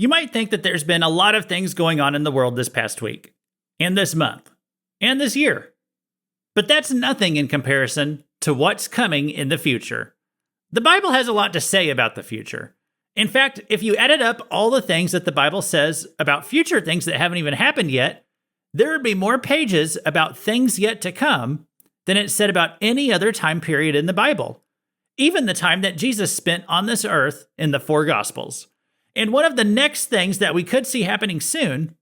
You might think that there's been a lot of things going on in the world this past week, and this month, and this year. But that's nothing in comparison to what's coming in the future. The Bible has a lot to say about the future. In fact, if you added up all the things that the Bible says about future things that haven't even happened yet, there would be more pages about things yet to come than it said about any other time period in the Bible, even the time that Jesus spent on this earth in the four Gospels. And one of the next things that we could see happening soon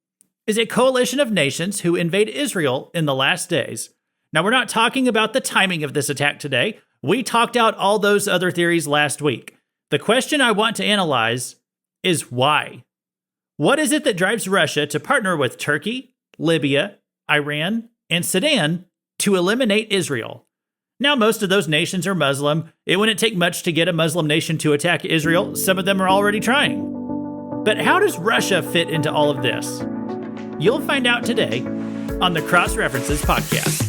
is a coalition of nations who invade Israel in the last days. Now, we're not talking about the timing of this attack today. We talked out all those other theories last week. The question I want to analyze is why? What is it that drives Russia to partner with Turkey, Libya, Iran, and Sudan to eliminate Israel? Now, most of those nations are Muslim. It wouldn't take much to get a Muslim nation to attack Israel. Some of them are already trying. But how does Russia fit into all of this? You'll find out today on the Cross References podcast.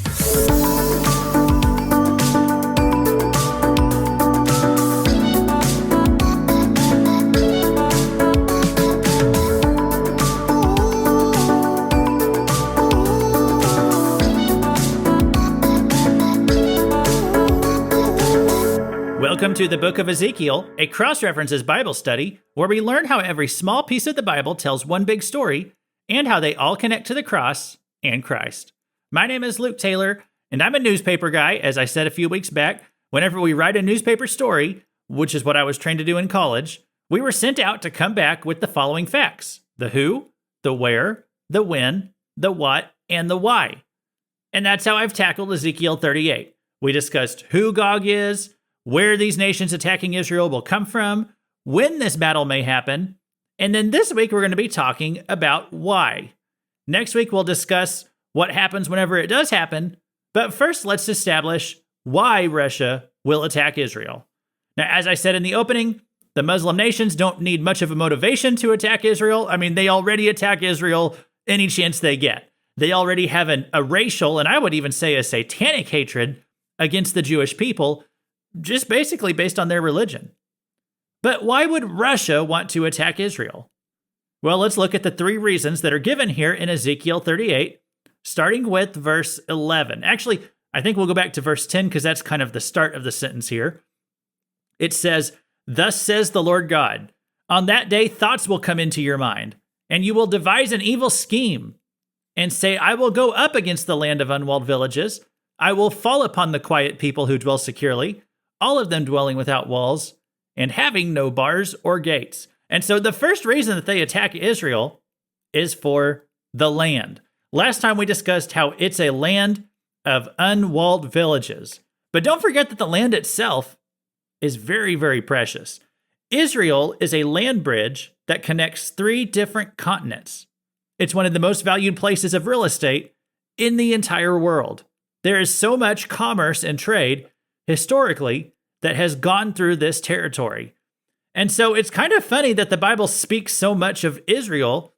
Welcome to the Book of Ezekiel, a cross-references Bible study where we learn how every small piece of the Bible tells one big story and how they all connect to the cross and Christ. My name is Luke Taylor, and I'm a newspaper guy. As I said a few weeks back, whenever we write a newspaper story, which is what I was trained to do in college, we were sent out to come back with the following facts: the who, the where, the when, the what, and the why. And that's how I've tackled Ezekiel 38. We discussed who Gog is, where these nations attacking Israel will come from, when this battle may happen, and then this week we're going to be talking about why. Next week we'll discuss what happens whenever it does happen, but first let's establish why Russia will attack Israel. Now, as I said in the opening, the Muslim nations don't need much of a motivation to attack Israel. I mean, they already attack Israel any chance they get. They already have a racial, and I would even say a satanic hatred against the Jewish people, just basically based on their religion. But why would Russia want to attack Israel? Well, let's look at the three reasons that are given here in Ezekiel 38, starting with verse 11. Actually, I think we'll go back to verse 10 because that's kind of the start of the sentence here. It says, "Thus says the Lord God, on that day thoughts will come into your mind, and you will devise an evil scheme, and say, I will go up against the land of unwalled villages. I will fall upon the quiet people who dwell securely, all of them dwelling without walls, and having no bars or gates." And so the first reason that they attack Israel is for the land. Last time we discussed how it's a land of unwalled villages. But don't forget that the land itself is very, very precious. Israel is a land bridge that connects three different continents. It's one of the most valued places of real estate in the entire world. There is so much commerce and trade historically that has gone through this territory. And so it's kind of funny that the Bible speaks so much of Israel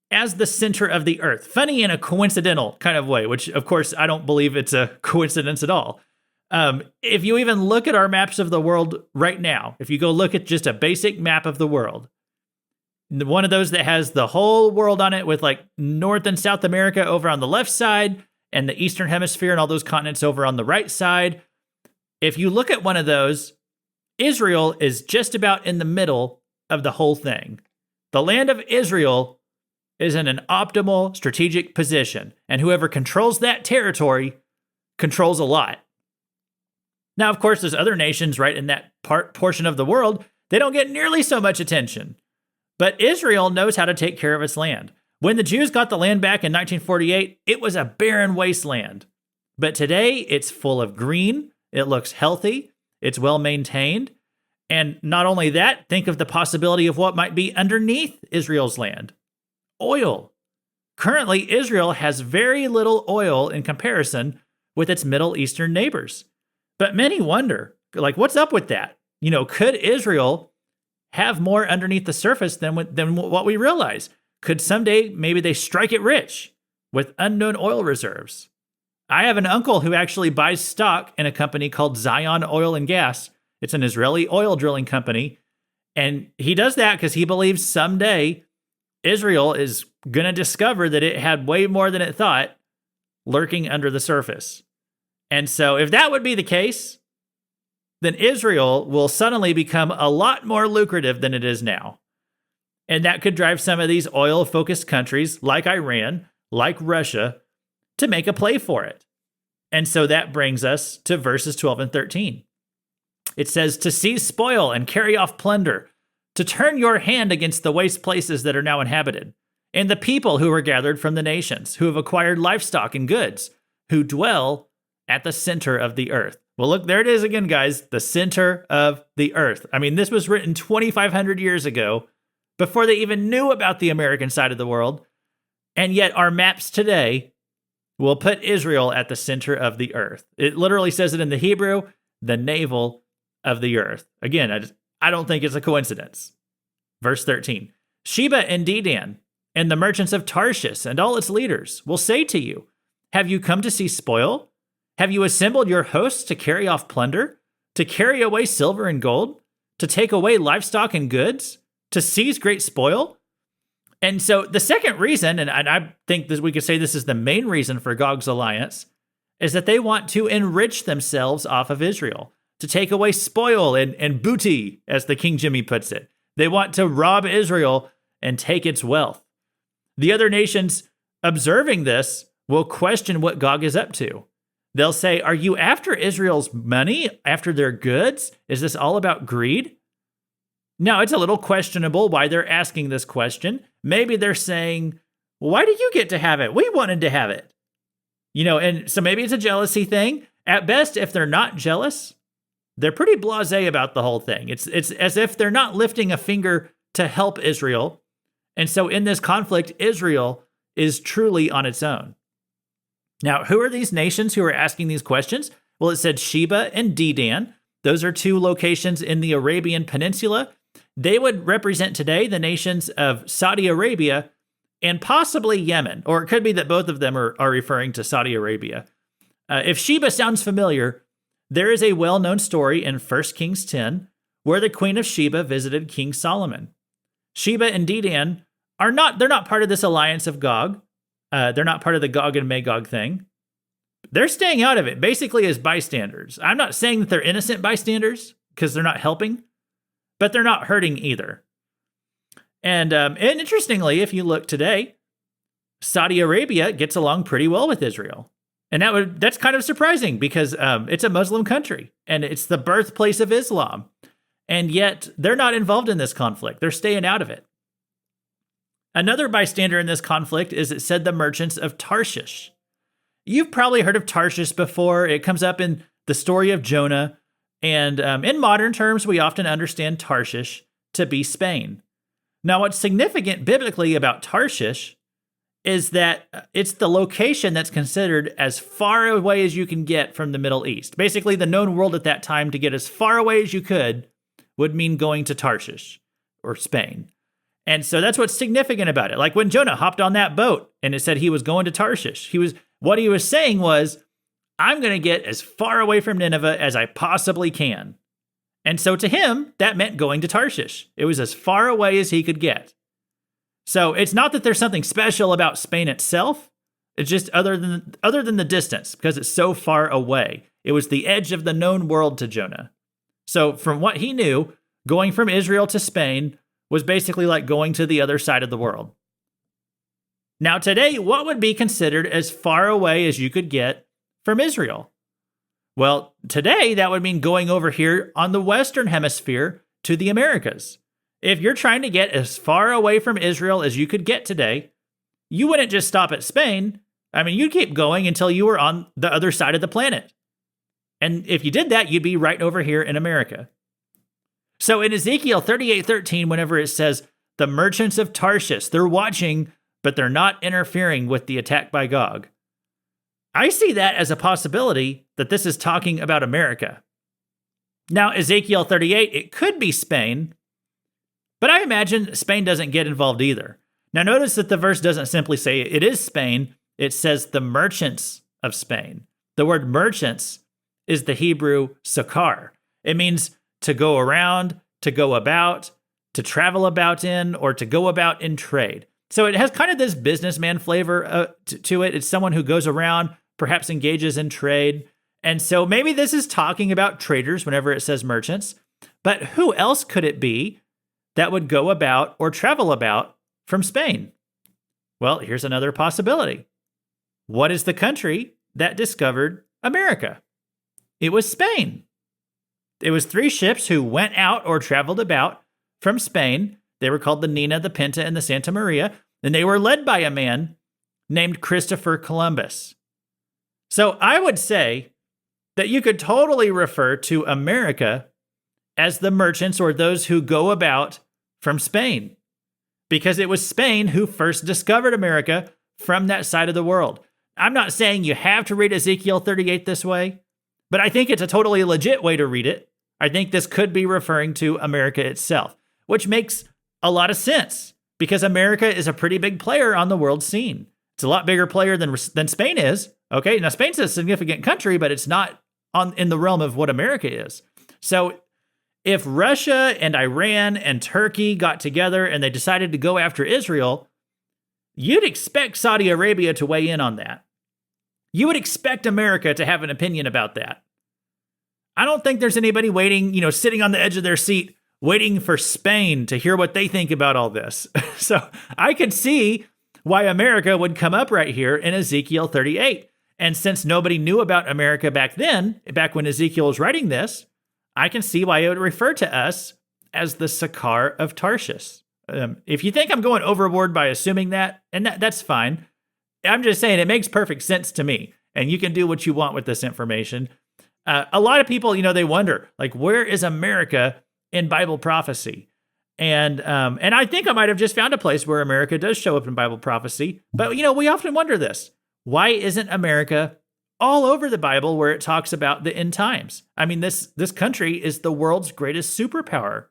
as the center of the earth. Funny in a coincidental kind of way, which of course I don't believe it's a coincidence at all. If you even look at our maps of the world right now, if you go look at just a basic map of the world, one of those that has the whole world on it with like North and South America over on the left side and the Eastern Hemisphere and all those continents over on the right side, if you look at one of those, Israel is just about in the middle of the whole thing. The land of Israel is in an optimal strategic position, and whoever controls that territory controls a lot. Now, of course, there's other nations right in that portion of the world. They don't get nearly so much attention. But Israel knows how to take care of its land. When the Jews got the land back in 1948, it was a barren wasteland. But today, it's full of green. It looks healthy. It's well maintained. And not only that, think of the possibility of what might be underneath Israel's land. Oil. Currently, Israel has very little oil in comparison with its Middle Eastern neighbors. But many wonder, like, what's up with that? You know, could Israel have more underneath the surface than what we realize? Could someday maybe they strike it rich with unknown oil reserves? I have an uncle who actually buys stock in a company called Zion Oil and Gas. It's an Israeli oil drilling company. And he does that because he believes someday Israel is going to discover that it had way more than it thought lurking under the surface. And so if that would be the case, then Israel will suddenly become a lot more lucrative than it is now. And that could drive some of these oil-focused countries like Iran, like Russia, to make a play for it. And so that brings us to verses 12 and 13. It says, to seize spoil and carry off plunder, to turn your hand against the waste places that are now inhabited, and the people who were gathered from the nations, who have acquired livestock and goods, who dwell at the center of the earth. Well, look, there it is again, guys, the center of the earth. I mean, this was written 2,500 years ago, before they even knew about the American side of the world. And yet our maps today will put Israel at the center of the earth. It literally says it in the Hebrew, the navel of the earth. Again, I don't think it's a coincidence. Verse 13, Sheba and Dedan and the merchants of Tarshish and all its leaders will say to you, have you come to see spoil? Have you assembled your hosts to carry off plunder, to carry away silver and gold, to take away livestock and goods, to seize great spoil? And so the second reason, and I think that we could say this is the main reason for Gog's alliance, is that they want to enrich themselves off of Israel, to take away spoil and booty, as the King Jimmy puts it. They want to rob Israel and take its wealth. The other nations observing this will question what Gog is up to. They'll say, are you after Israel's money, after their goods? Is this all about greed? Now, it's a little questionable why they're asking this question. Maybe they're saying, well, why do you get to have it? We wanted to have it. And so maybe it's a jealousy thing. At best, if they're not jealous, they're pretty blasé about the whole thing. It's as if they're not lifting a finger to help Israel. And so in this conflict, Israel is truly on its own. Now, who are these nations who are asking these questions? Well, it said Sheba and Dedan. Those are two locations in the Arabian Peninsula. They would represent today the nations of Saudi Arabia and possibly Yemen, or it could be that both of them are referring to Saudi Arabia. If Sheba sounds familiar, there is a well-known story in 1 Kings 10 where the Queen of Sheba visited King Solomon. Sheba and Dedan they're not part of this alliance of Gog. They're not part of the Gog and Magog thing. They're staying out of it, basically as bystanders. I'm not saying that they're innocent bystanders because they're not helping, but they're not hurting either. And interestingly, if you look today, Saudi Arabia gets along pretty well with Israel. And that's kind of surprising because it's a Muslim country and it's the birthplace of Islam. And yet they're not involved in this conflict. They're staying out of it. Another bystander in this conflict is, it said, the merchants of Tarshish. You've probably heard of Tarshish before. It comes up in the story of Jonah. And in modern terms, we often understand Tarshish to be Spain. Now, what's significant biblically about Tarshish is that it's the location that's considered as far away as you can get from the Middle East. Basically, the known world at that time, to get as far away as you could would mean going to Tarshish or Spain. And so that's what's significant about it. Like when Jonah hopped on that boat and it said he was going to Tarshish, what he was saying was, I'm going to get as far away from Nineveh as I possibly can. And so to him, that meant going to Tarshish. It was as far away as he could get. So it's not that there's something special about Spain itself. It's just other than the distance, because it's so far away. It was the edge of the known world to Jonah. So from what he knew, going from Israel to Spain was basically like going to the other side of the world. Now today, what would be considered as far away as you could get from Israel? Well, today that would mean going over here on the Western Hemisphere to the Americas. If you're trying to get as far away from Israel as you could get today, you wouldn't just stop at Spain. I mean, you'd keep going until you were on the other side of the planet. And if you did that, you'd be right over here in America. So in Ezekiel 38:13, whenever it says, the merchants of Tarshish, they're watching, but they're not interfering with the attack by Gog. I see that as a possibility that this is talking about America. Now, Ezekiel 38, it could be Spain, but I imagine Spain doesn't get involved either. Now, notice that the verse doesn't simply say it is Spain. It says the merchants of Spain. The word merchants is the Hebrew sakar. It means to go around, to go about, to travel about in, or to go about in trade. So it has kind of this businessman flavor to it. It's someone who goes around, perhaps engages in trade. And so maybe this is talking about traders whenever it says merchants. But who else could it be that would go about or travel about from Spain? Well, here's another possibility. What is the country that discovered America? It was Spain. It was 3 ships who went out or traveled about from Spain. They were called the Nina, the Pinta, and the Santa Maria, and they were led by a man named Christopher Columbus. So I would say that you could totally refer to America as the merchants or those who go about from Spain, because it was Spain who first discovered America from that side of the world. I'm not saying you have to read Ezekiel 38 this way, but I think it's a totally legit way to read it. I think this could be referring to America itself, which makes a lot of sense because America is a pretty big player on the world scene. It's a lot bigger player than Spain is. Okay, now Spain's a significant country, but it's not in the realm of what America is. So if Russia and Iran and Turkey got together and they decided to go after Israel, you'd expect Saudi Arabia to weigh in on that. You would expect America to have an opinion about that. I don't think there's anybody waiting, sitting on the edge of their seat, waiting for Spain to hear what they think about all this. So I could see why America would come up right here in Ezekiel 38. And since nobody knew about America back then, back when Ezekiel was writing this, I can see why it would refer to us as the Sakar of Tarshish. If you think I'm going overboard by assuming that, and that's fine. I'm just saying it makes perfect sense to me. And you can do what you want with this information. A lot of people, they wonder, where is America in Bible prophecy? And I think I might have just found a place where America does show up in Bible prophecy. But, we often wonder this. Why isn't America all over the Bible where it talks about the end times? I mean, this country is the world's greatest superpower.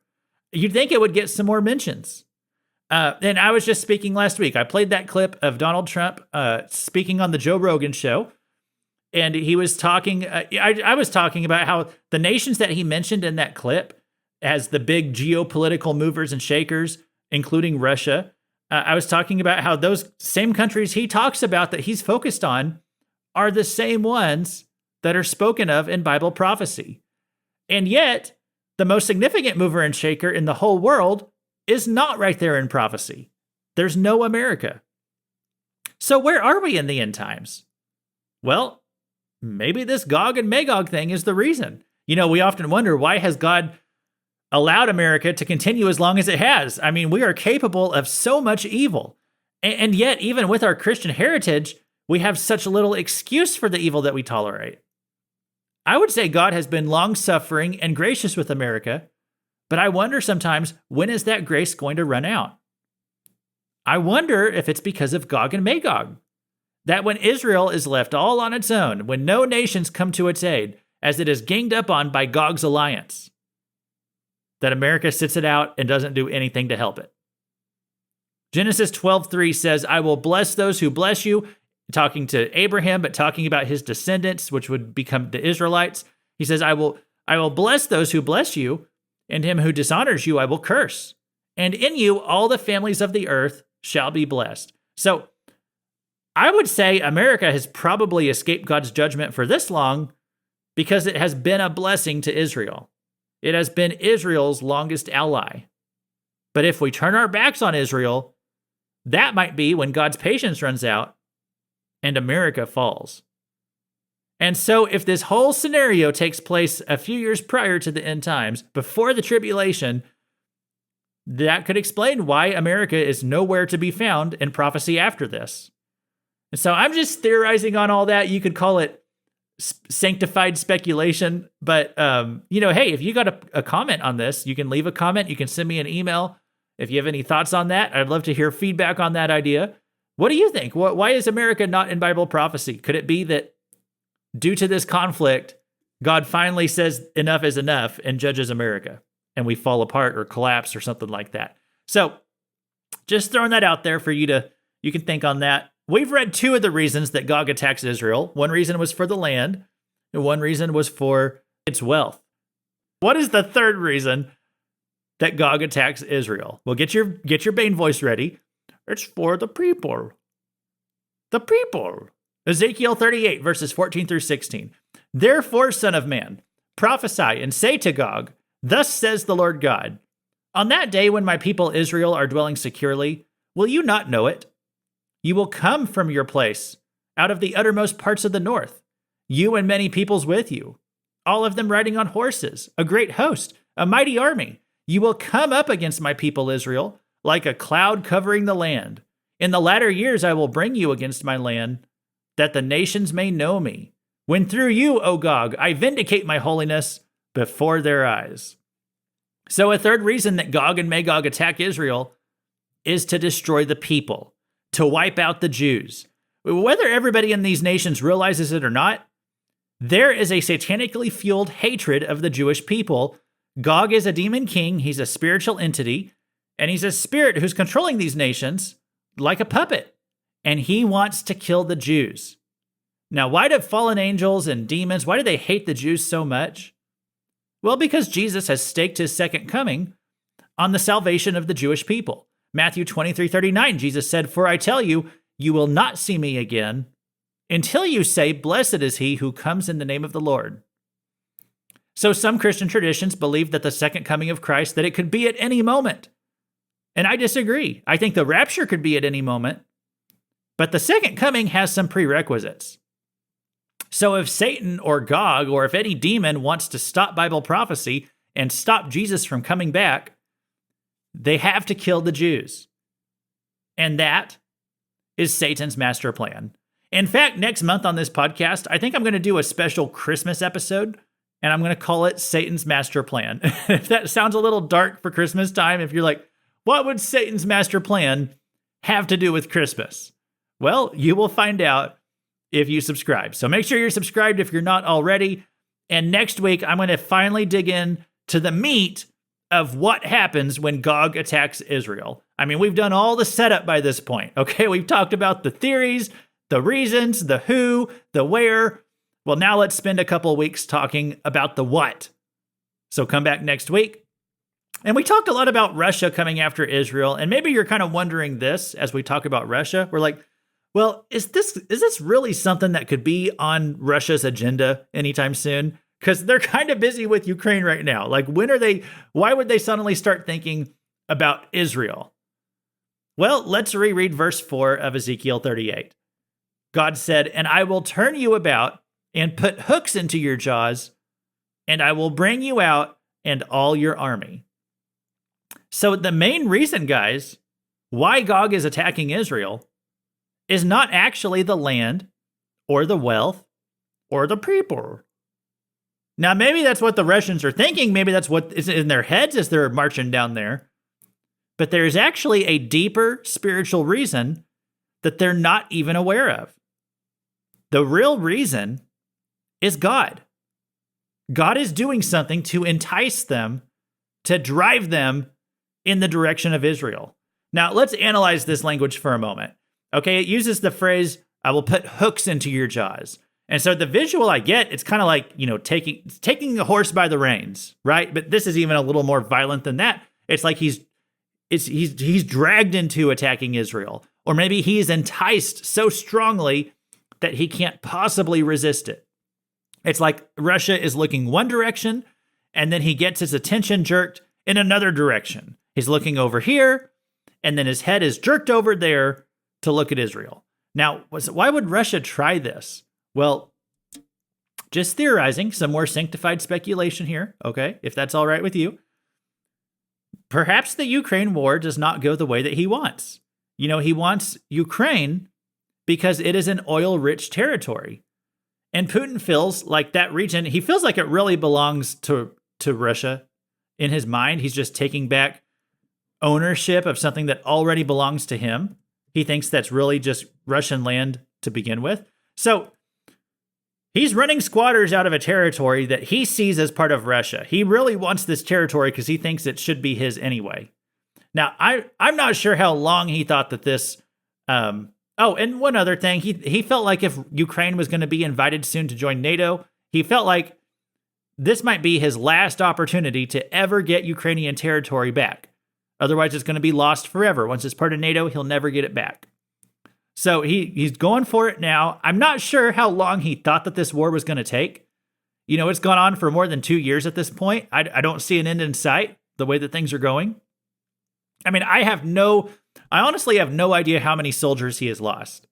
You'd think it would get some more mentions. And I was just speaking last week. I played that clip of Donald Trump speaking on the Joe Rogan show. And he was talking, I was talking about how the nations that he mentioned in that clip as the big geopolitical movers and shakers, including Russia, I was talking about how those same countries he talks about that he's focused on are the same ones that are spoken of in Bible prophecy. And yet, the most significant mover and shaker in the whole world is not right there in prophecy. There's no America. So where are we in the end times? Well, maybe this Gog and Magog thing is the reason. We often wonder, why has God allowed America to continue as long as it has? I mean, we are capable of so much evil. And yet, even with our Christian heritage, we have such little excuse for the evil that we tolerate. I would say God has been long-suffering and gracious with America, but I wonder sometimes, when is that grace going to run out? I wonder if it's because of Gog and Magog. That when Israel is left all on its own, when no nations come to its aid, as it is ganged up on by Gog's alliance, that America sits it out and doesn't do anything to help it. Genesis 12:3 says, I will bless those who bless you, talking to Abraham, but talking about his descendants, which would become the Israelites. He says, I will bless those who bless you, and him who dishonors you I will curse. And in you all the families of the earth shall be blessed. So I would say America has probably escaped God's judgment for this long because it has been a blessing to Israel. It has been Israel's longest ally. But if we turn our backs on Israel, that might be when God's patience runs out and America falls. And so if this whole scenario takes place a few years prior to the end times, before the tribulation, that could explain why America is nowhere to be found in prophecy after this. And so I'm just theorizing on all that. You could call it sanctified speculation. But, hey, if you got a comment on this, you can leave a comment. You can send me an email. If you have any thoughts on that, I'd love to hear feedback on that idea. What do you think? Why is America not in Bible prophecy? Could it be that due to this conflict, God finally says enough is enough and judges America, and we fall apart or collapse or something like that? So just throwing that out there for you can think on that. We've read 2 of the reasons that Gog attacks Israel. One reason was for the land, and one reason was for its wealth. What is the third reason that Gog attacks Israel? Well, get your Bane voice ready. It's for the people. The people. Ezekiel 38, verses 14 through 16. Therefore, son of man, prophesy and say to Gog, thus says the Lord God, on that day when my people Israel are dwelling securely, will you not know it? You will come from your place, out of the uttermost parts of the north, you and many peoples with you, all of them riding on horses, a great host, a mighty army. You will come up against my people Israel, like a cloud covering the land. In the latter years I will bring you against my land, that the nations may know me, when through you, O Gog, I vindicate my holiness before their eyes. So a third reason that Gog and Magog attack Israel is to destroy the people, to wipe out the Jews. Whether everybody in these nations realizes it or not, there is a satanically fueled hatred of the Jewish people. Gog is a demon king, he's a spiritual entity, and he's a spirit who's controlling these nations like a puppet, and he wants to kill the Jews. Now, why do fallen angels and demons, why do they hate the Jews so much? Well, because Jesus has staked his second coming on the salvation of the Jewish people. Matthew 23:39, Jesus said, for I tell you, you will not see me again until you say, blessed is he who comes in the name of the Lord. So some Christian traditions believe that the second coming of Christ, that it could be at any moment. And I disagree. I think the rapture could be at any moment, but the second coming has some prerequisites. So if Satan or Gog, or if any demon wants to stop Bible prophecy and stop Jesus from coming back, they have to kill the Jews. And that is Satan's master plan. In fact, next month on this podcast, I think I'm going to do a special Christmas episode, and I'm going to call it Satan's Master Plan. If that sounds a little dark for Christmas time, if you're like, what would Satan's master plan have to do with Christmas? Well, you will find out if you subscribe. So make sure you're subscribed if you're not already. And next week, I'm going to finally dig in to the meat of what happens when Gog attacks Israel. I mean, we've done all the setup by this point, okay? We've talked about the theories, the reasons, the who, the where. Well, now let's spend a couple of weeks talking about the what. So come back next week. And we talked a lot about Russia coming after Israel. And maybe you're kind of wondering this as we talk about Russia. We're like, well, is this really something that could be on Russia's agenda anytime soon? Because they're kind of busy with Ukraine right now. Like, why would they suddenly start thinking about Israel? Well, let's reread verse 4 of Ezekiel 38. God said, and I will turn you about and put hooks into your jaws, and I will bring you out and all your army. So the main reason, guys, why Gog is attacking Israel is not actually the land or the wealth or the people. Now, maybe that's what the Russians are thinking. Maybe that's what is in their heads as they're marching down there. But there's actually a deeper spiritual reason that they're not even aware of. The real reason is God. God is doing something to entice them, to drive them in the direction of Israel. Now, let's analyze this language for a moment. Okay, it uses the phrase, I will put hooks into your jaws. And so the visual I get, it's kind of like, taking a horse by the reins, right? But this is even a little more violent than that. It's like he's dragged into attacking Israel. Or maybe he's enticed so strongly that he can't possibly resist it. It's like Russia is looking one direction, and then he gets his attention jerked in another direction. He's looking over here, and then his head is jerked over there to look at Israel. Now, why would Russia try this? Well, just theorizing, some more sanctified speculation here, okay, if that's all right with you. Perhaps the Ukraine war does not go the way that he wants. He wants Ukraine because it is an oil-rich territory. And Putin feels like that region, he feels like it really belongs to Russia. In his mind, he's just taking back ownership of something that already belongs to him. He thinks that's really just Russian land to begin with. So he's running squatters out of a territory that he sees as part of Russia. He really wants this territory because he thinks it should be his anyway. Now, I'm not sure how long he thought that this... and one other thing, he felt like if Ukraine was going to be invited soon to join NATO, he felt like this might be his last opportunity to ever get Ukrainian territory back. Otherwise, it's going to be lost forever. Once it's part of NATO, he'll never get it back. So he's going for it now. I'm not sure how long he thought that this war was going to take. It's gone on for more than 2 years at this point. I don't see an end in sight the way that things are going. I mean, I honestly have no idea how many soldiers he has lost.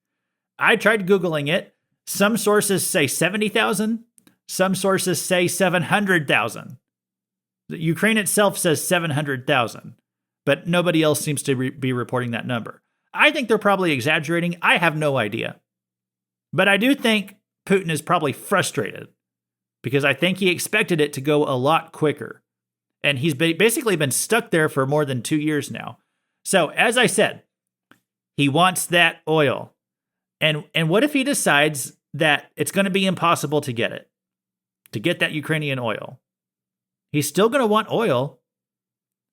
I tried Googling it. Some sources say 70,000. Some sources say 700,000. The Ukraine itself says 700,000, but nobody else seems to be reporting that number. I think they're probably exaggerating. I have no idea. But I do think Putin is probably frustrated because I think he expected it to go a lot quicker. And he's basically been stuck there for more than 2 years now. So, as I said, he wants that oil. And what if he decides that it's going to be impossible to get it? To get that Ukrainian oil? He's still going to want oil.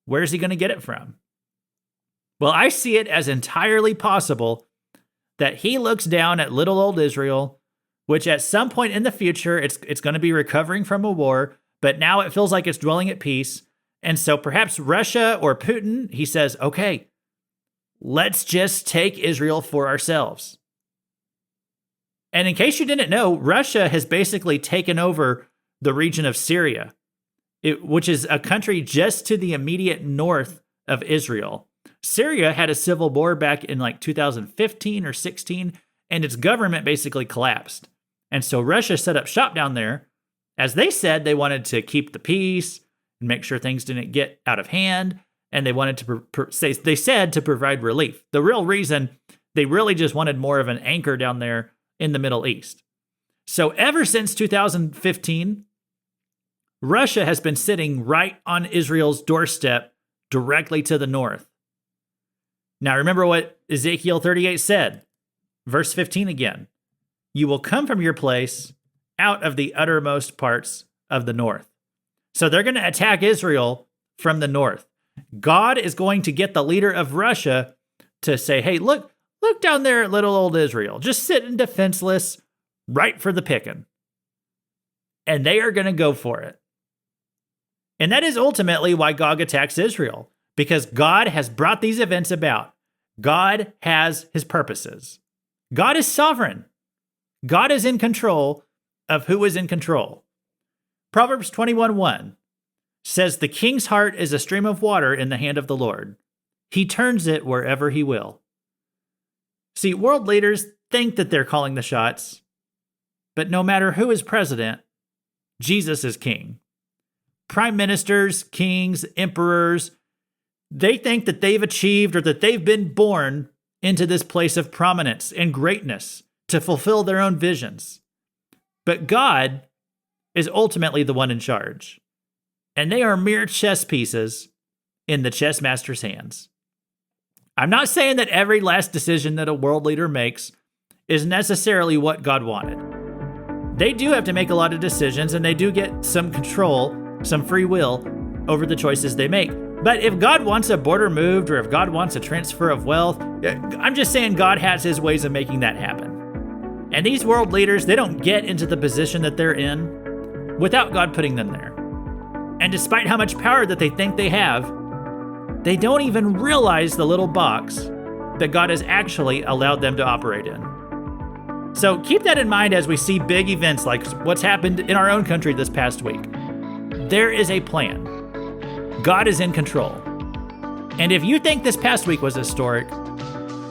Where's he going to get it from? Well, I see it as entirely possible that he looks down at little old Israel, which at some point in the future, it's going to be recovering from a war, but now it feels like it's dwelling at peace. And so perhaps Russia or Putin, he says, okay, let's just take Israel for ourselves. And in case you didn't know, Russia has basically taken over the region of Syria, which is a country just to the immediate north of Israel. Syria had a civil war back in like 2015 or 16, and its government basically collapsed. And so Russia set up shop down there. As they said, they wanted to keep the peace and make sure things didn't get out of hand. And they wanted to, they said, to provide relief. The real reason, they really just wanted more of an anchor down there in the Middle East. So ever since 2015, Russia has been sitting right on Israel's doorstep directly to the north. Now remember what Ezekiel 38 said. Verse 15 again. You will come from your place out of the uttermost parts of the north. So they're going to attack Israel from the north. God is going to get the leader of Russia to say, hey, look down there at little old Israel, just sitting defenseless, right for the picking. And they are going to go for it. And that is ultimately why Gog attacks Israel, because God has brought these events about. God has his purposes. God is sovereign. God is in control of who is in control. Proverbs 21:1 says, the king's heart is a stream of water in the hand of the Lord. He turns it wherever he will. See, world leaders think that they're calling the shots, but no matter who is president, Jesus is king. Prime ministers, kings, emperors, they think that they've achieved or that they've been born into this place of prominence and greatness to fulfill their own visions. But God is ultimately the one in charge, and they are mere chess pieces in the chess master's hands. I'm not saying that every last decision that a world leader makes is necessarily what God wanted. They do have to make a lot of decisions, and they do get some control, some free will over the choices they make. But if God wants a border moved, or if God wants a transfer of wealth, I'm just saying God has his ways of making that happen. And these world leaders, they don't get into the position that they're in without God putting them there. And despite how much power that they think they have, they don't even realize the little box that God has actually allowed them to operate in. So keep that in mind as we see big events like what's happened in our own country this past week. There is a plan. God is in control. And if you think this past week was historic,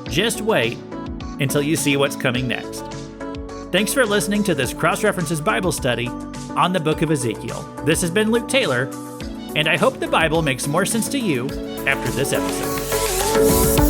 just wait until you see what's coming next. Thanks for listening to this Cross References Bible study on the book of Ezekiel. This has been Luke Taylor, and I hope the Bible makes more sense to you after this episode.